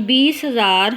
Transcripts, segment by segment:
20,000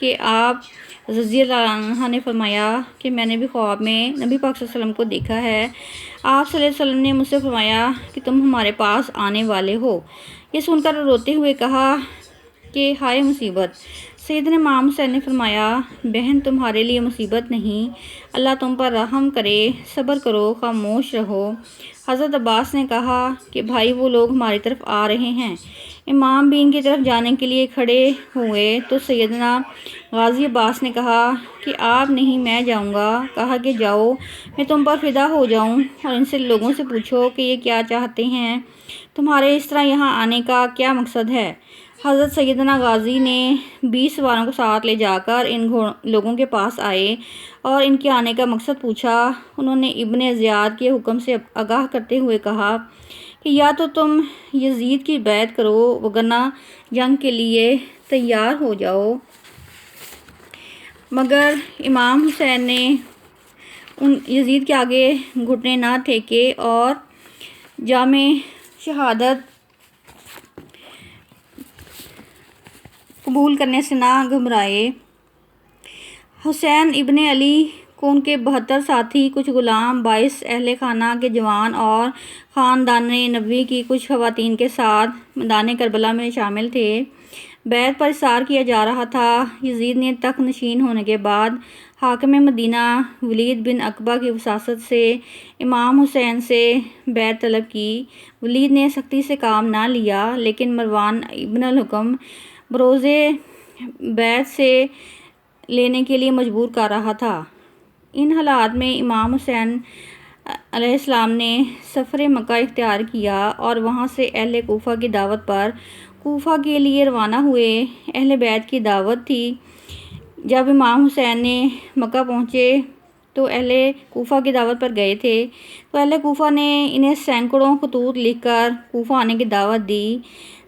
کہ آپ رضی اللہ عنہ نے فرمایا کہ میں نے بھی خواب میں نبی پاک صلی اللہ علیہ وسلم کو دیکھا ہے۔ آپ صلی اللہ علیہ وسلم نے مجھ سے فرمایا کہ تم ہمارے پاس آنے والے ہو۔ یہ سن کر روتے ہوئے کہا کہ ہائے مصیبت۔ سیدنا امام حسین نے فرمایا بہن تمہارے لیے مصیبت نہیں، اللہ تم پر رحم کرے، صبر کرو، خاموش رہو۔ حضرت عباس نے کہا کہ بھائی وہ لوگ ہماری طرف آ رہے ہیں۔ امام بھی ان کی طرف جانے کے لیے کھڑے ہوئے تو سیدنا غازی عباس نے کہا کہ آپ نہیں میں جاؤں گا۔ کہا کہ جاؤ، میں تم پر فدا ہو جاؤں اور ان سے لوگوں سے پوچھو کہ یہ کیا چاہتے ہیں، تمہارے اس طرح یہاں آنے کا کیا مقصد ہے۔ حضرت سیدنا غازی نے 20 سواروں کو ساتھ لے جا کر ان لوگوں کے پاس آئے اور ان کے آنے کا مقصد پوچھا۔ انہوں نے ابن زیاد کے حکم سے آگاہ کرتے ہوئے کہا کہ یا تو تم یزید کی بیعت کرو وگرنہ جنگ کے لیے تیار ہو جاؤ۔ مگر امام حسین نے ان یزید کے آگے گھٹنے نہ ٹھیکے اور جامِ شہادت قبول کرنے سے نہ گھبرائے۔ حسین ابن علی کو ان کے 72 ساتھی، کچھ غلام، 22 اہل خانہ کے جوان اور خاندان نبوی کی کچھ خواتین کے ساتھ میدان کربلا میں شامل تھے۔ بیعت پر اصرار کیا جا رہا تھا۔ یزید نے تخت نشین ہونے کے بعد حاکم مدینہ ولید بن عقبہ کی وساطت سے امام حسین سے بیعت طلب کی۔ ولید نے سختی سے کام نہ لیا لیکن مروان ابن الحکم بروز بیعت سے لینے کے لیے مجبور کر رہا تھا۔ ان حالات میں امام حسین علیہ السلام نے سفر مکہ اختیار کیا اور وہاں سے اہل کوفہ کی دعوت پر کوفہ کے لیے روانہ ہوئے۔ اہل بیت کی دعوت تھی۔ جب امام حسین نے مکہ پہنچے تو اہل کوفہ کی دعوت پر گئے تھے تو اہل کوفہ نے انہیں سینکڑوں خطوط لکھ کر کوفہ آنے کی دعوت دی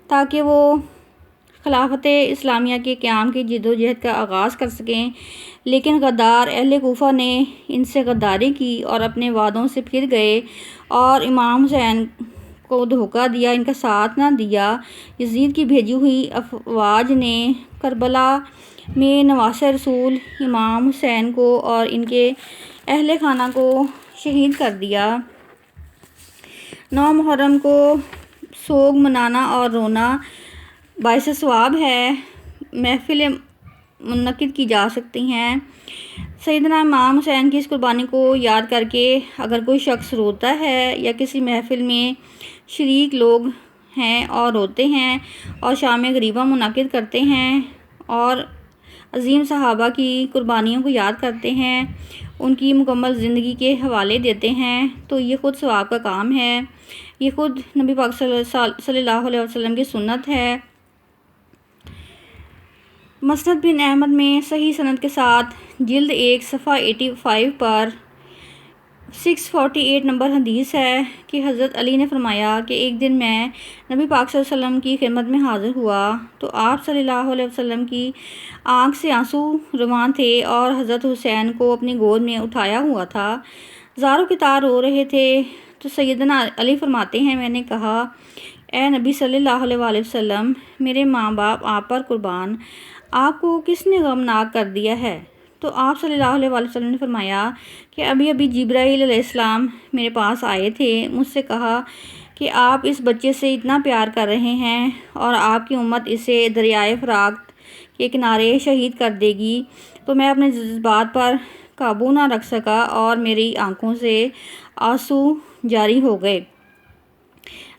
تاکہ وہ خلافت اسلامیہ کے قیام کی جدوجہد کا آغاز کر سکیں، لیکن غدار اہل کوفہ نے ان سے غداری کی اور اپنے وعدوں سے پھر گئے اور امام حسین کو دھوکہ دیا، ان کا ساتھ نہ دیا۔ یزید کی بھیجی ہوئی افواج نے کربلا میں نواسہ رسول امام حسین کو اور ان کے اہل خانہ کو شہید کر دیا۔ 9 محرم کو سوگ منانا اور رونا باعث ثواب ہے۔ محفلیں منعقد کی جا سکتی ہیں۔ سیدنا امام حسین کی اس قربانی کو یاد کر کے اگر کوئی شخص روتا ہے یا کسی محفل میں شریک لوگ ہیں اور روتے ہیں اور شام غریبہ منعقد کرتے ہیں اور عظیم صحابہ کی قربانیوں کو یاد کرتے ہیں، ان کی مکمل زندگی کے حوالے دیتے ہیں تو یہ خود ثواب کا کام ہے۔ یہ خود نبی پاک صلی اللہ علیہ وسلم کی سنت ہے۔ مسند بن احمد میں صحیح سند کے ساتھ جلد 1 صفحہ 85 پر 648 نمبر حدیث ہے کہ حضرت علی نے فرمایا کہ ایک دن میں نبی پاک صلی اللہ علیہ وسلم کی خدمت میں حاضر ہوا تو آپ صلی اللہ علیہ وسلم کی آنکھ سے آنسو روان تھے اور حضرت حسین کو اپنی گود میں اٹھایا ہوا تھا، زاروں کی طرح رو رہے تھے۔ تو سیدنا علی فرماتے ہیں میں نے کہا اے نبی صلی اللہ علیہ وآلہ وسلم، میرے ماں باپ آپ پر قربان، آپ کو کس نے غمناک کر دیا ہے؟ تو آپ صلی اللہ علیہ وآلہ وسلم نے فرمایا کہ ابھی جبرائیل علیہ السلام میرے پاس آئے تھے، مجھ سے کہا کہ آپ اس بچے سے اتنا پیار کر رہے ہیں اور آپ کی امت اسے دریائے فرات کے کنارے شہید کر دے گی، تو میں اپنے جذبات پر قابو نہ رکھ سکا اور میری آنکھوں سے آنسو جاری ہو گئے۔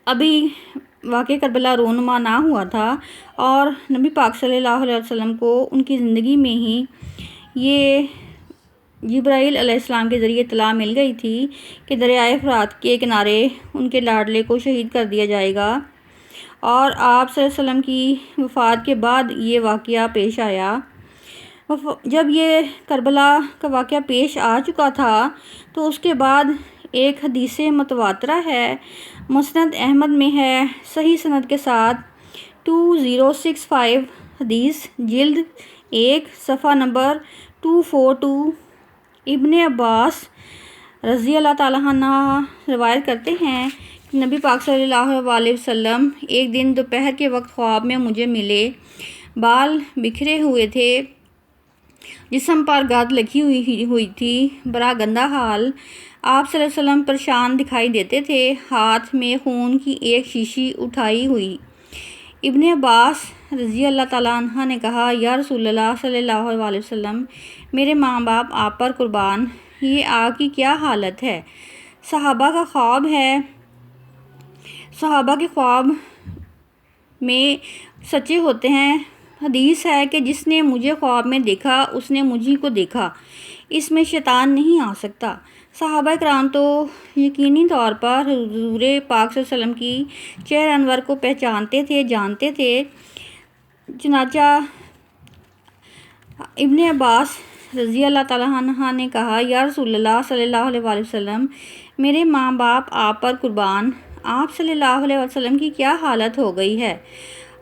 ابھی واقع کربلا رونما نہ ہوا تھا اور نبی پاک صلی اللہ علیہ وسلم کو ان کی زندگی میں ہی یہ جبرائیل علیہ السلام کے ذریعے اطلاع مل گئی تھی کہ دریائے فرات کے کنارے ان کے لاڈلے کو شہید کر دیا جائے گا، اور آپ صلی اللہ علیہ وسلم کی وفات کے بعد یہ واقعہ پیش آیا۔ جب یہ کربلا کا واقعہ پیش آ چکا تھا تو اس کے بعد ایک حدیث متواترہ ہے، مسند احمد میں ہے صحیح سند کے ساتھ 2065 حدیث جلد 1 صفحہ نمبر 242۔ ابن عباس رضی اللہ تعالیٰ عنہ روایت کرتے ہیں کہ نبی پاک صلی اللہ علیہ وسلم ایک دن دوپہر کے وقت خواب میں مجھے ملے، بال بکھرے ہوئے تھے جسم پر گرد لگی ہوئی تھی، بڑا گندا حال۔ آپ صلی اللہ علیہ وسلم پریشان دکھائی دیتے تھے، ہاتھ میں خون کی ایک شیشی اٹھائی ہوئی۔ ابن عباس رضی اللہ تعالیٰ عنہ نے کہا، یا رسول اللہ صلی اللہ علیہ وسلم، میرے ماں باپ آپ پر قربان، یہ آپ کی کیا حالت ہے؟ صحابہ کا خواب ہے، صحابہ کے خواب میں سچے ہوتے ہیں۔ حدیث ہے کہ جس نے مجھے خواب میں دیکھا اس نے مجھے کو دیکھا، اس میں شیطان نہیں آ سکتا۔ صحابہ کرام تو یقینی طور پر حضور پاک صلی اللہ علیہ وسلم کی چہرہ انور کو پہچانتے تھے، جانتے تھے۔ چنانچہ ابن عباس رضی اللہ تعالیٰ عنہ نے کہا، یا رسول اللہ صلی اللہ علیہ وسلم، میرے ماں باپ آپ پر قربان، آپ صلی اللہ علیہ وسلم کی کیا حالت ہو گئی ہے؟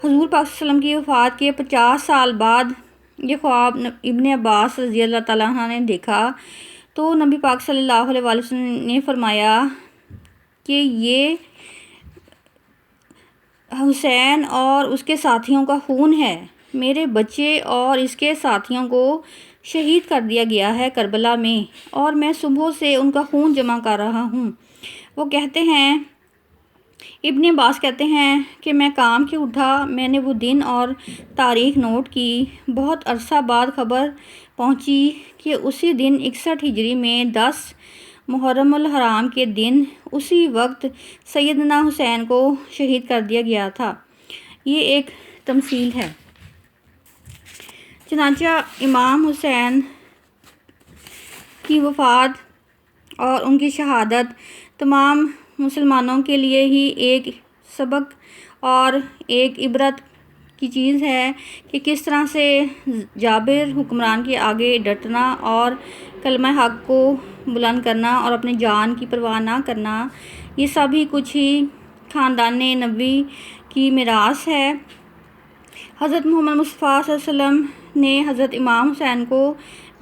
حضور پاک صلی اللہ علیہ وسلم کی وفات کے 50 سال بعد یہ خواب ابن عباس رضی اللہ تعالیٰ عنہ نے دیکھا تو نبی پاک صلی اللہ علیہ وسلم نے فرمایا کہ یہ حسین اور اس کے ساتھیوں کا خون ہے، میرے بچے اور اس کے ساتھیوں کو شہید کر دیا گیا ہے کربلا میں، اور میں صبح سے ان کا خون جمع کر رہا ہوں۔ وہ کہتے ہیں، ابن عباس کہتے ہیں کہ میں کام کے اٹھا، میں نے وہ دن اور تاریخ نوٹ کی۔ بہت عرصہ بعد خبر پہنچی کہ اسی دن 61 ہجری میں 10 محرم الحرام کے دن اسی وقت سیدنا حسین کو شہید کر دیا گیا تھا۔ یہ ایک تمثیل ہے۔ چنانچہ امام حسین کی وفات اور ان کی شہادت تمام مسلمانوں کے لیے ہی ایک سبق اور ایک عبرت کی چیز ہے کہ کس طرح سے جابر حکمران کے آگے ڈٹنا اور کلمہ حق کو بلند کرنا اور اپنی جان کی پرواہ نہ کرنا، یہ سبھی کچھ ہی خاندان نبوی کی میراث ہے۔ حضرت محمد مصطفیٰ صلی اللہ علیہ وسلم نے حضرت امام حسین کو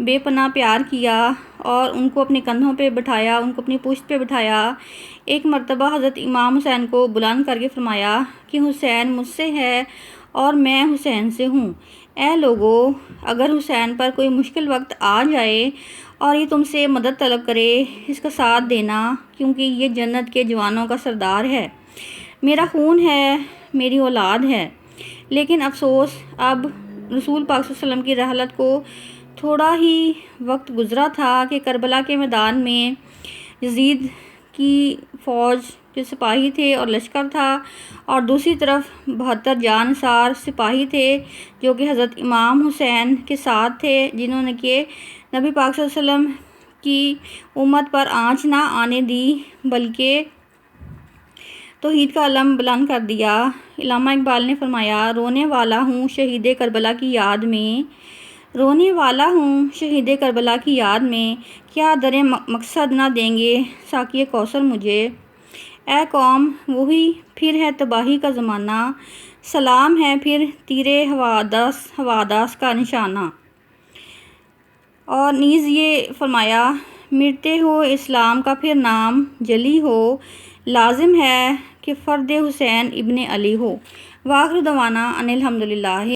بے پناہ پیار کیا اور ان کو اپنے کندھوں پہ بٹھایا، ان کو اپنی پشت پہ بٹھایا۔ ایک مرتبہ حضرت امام حسین کو بلند کر کے فرمایا کہ حسین مجھ سے ہے اور میں حسین سے ہوں۔ اے لوگو، اگر حسین پر کوئی مشکل وقت آ جائے اور یہ تم سے مدد طلب کرے، اس کا ساتھ دینا، کیونکہ یہ جنت کے جوانوں کا سردار ہے، میرا خون ہے، میری اولاد ہے۔ لیکن افسوس، اب رسول پاک صلی اللہ علیہ وسلم کی رحلت کو تھوڑا ہی وقت گزرا تھا کہ کربلا کے میدان میں یزید کی فوج کے سپاہی تھے اور لشکر تھا، اور دوسری طرف 72 جانصار سپاہی تھے جو کہ حضرت امام حسین کے ساتھ تھے، جنہوں نے کہ نبی پاک صلی اللہ علیہ وسلم کی امت پر آنچ نہ آنے دی بلکہ توحید کا علم بلند کر دیا۔ علامہ اقبال نے فرمایا، رونے والا ہوں شہید کربلا کی یاد میں، رونے والا ہوں شہید کربلا کی یاد میں، کیا در مقصد نہ دیں گے ساقی کوثر مجھے؟ اے قوم، وہی پھر ہے تباہی کا زمانہ، سلام ہے پھر تیر حوادث کا نشانہ۔ اور نیز یہ فرمایا، مرتے ہو اسلام کا پھر نام جلی ہو، لازم ہے کہ فرد حسین ابن علی ہو۔ وآخر دعوانا ان الحمدللہ۔